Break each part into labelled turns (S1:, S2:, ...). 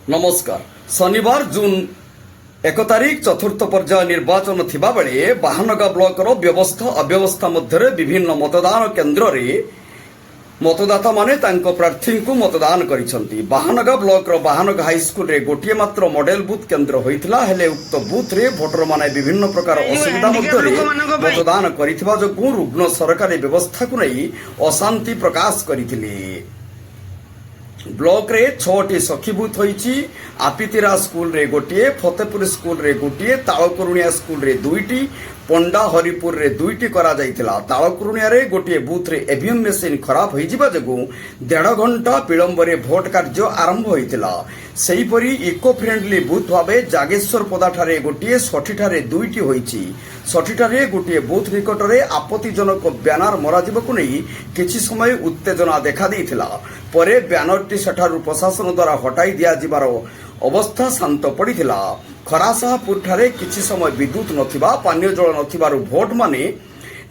S1: नमस्कार। शनिवार जून 1 तारिख चतुर्थ पर्याय निर्वाचन थिबा बेले बाहानगा ब्लॉकर व्यवस्था अव्यवस्था मध्य विभिन्न मतदान केन्द्र रे मतदाता माने तांको प्रार्थी को मतदान करिसंती। बाहानगा ब्लॉक रो बाहानगा हाई स्कूल रे गोटिए मात्र मॉडल बूथ केन्द्र होइतिला हेले उक्त बूथ रे भोटर माने विभिन्न प्रकार असुविधा मध्य मतदान करिथिबा जो रुग्ण सरकारी व्यवस्था को नहीं अशांति प्रकाश करिथिले। ब्लॉक रे 6टी सखी बूथ होईची। आपितिरा स्कूल रे गोटिए, फतेपुर स्कूल रे गोटिए, तालकुरुनिया स्कूल रे 2टी, पंडा हरिपुर रे 2टी करा जाइतिला। तालकुरुनिया रे गोटिए बूथ रे ईवीएम मशीन खराब होई जिबा जगु 1.5 घंटा विलंब रे भोट कार्य आरंभ होइतिला। सेहीपरि इको फ्रेंडली बूथ भाबे जागेश्वर पदा ठारे गोटिए, सठी ठारे 2टी होईची। सठी ठारे गोटिए बूथ निकट रे आपत्तिजनक ब्यानर मरा जिबकु नै किछि समय उत्तेजना देखा देइतिला। परे ब्यानरटी सेठारु प्रशासन द्वारा हटाई दिया जिबार अवस्था शांत पड़िथिला। खरासाहापुर ठारे किछि समय विद्युत नथिबा, पानीय जल नथिबारु भोट माने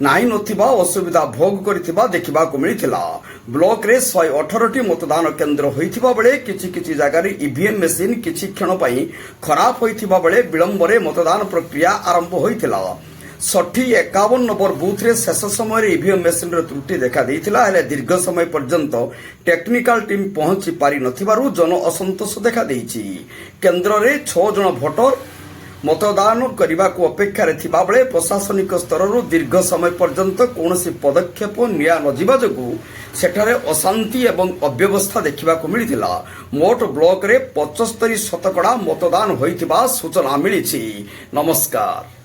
S1: नाही नथिबा असुविधा भोग करिथिबा देखिबाकु मिलिथिला। ब्लॉक रे 118टी मतदान केन्द्र होइथिबा बेले किछि जगह रे ईवीएम मशीन किछि क्षण पई खराब होइथिबा बेले विलंब रे मतदान प्रक्रिया आरंभ होइथिला। 51 नंबर बूथ रे शेष समय रे ईवीएम मशीन रे त्रुटि देखा देइथिला। हेले दीर्घ समय पर्यंत टेक्निकल टीम पहुंची पारि नथिबारु जन असंतोष देखा देइछि। केन्द्र रे 6 जन भोटर मतदान करने को अपेक्षा थिबा बेले प्रशासनिक स्तर दीर्घ समय पर्यंत कौनसी पदक्षेप निया नजिबा जगु सेठारे अशांति एवं अव्यवस्था देखा मिलिथिला। मोट ब्लॉक रे 75 शतकड़ा मतदान होइथिबा सूचना मिलिछि। नमस्कार।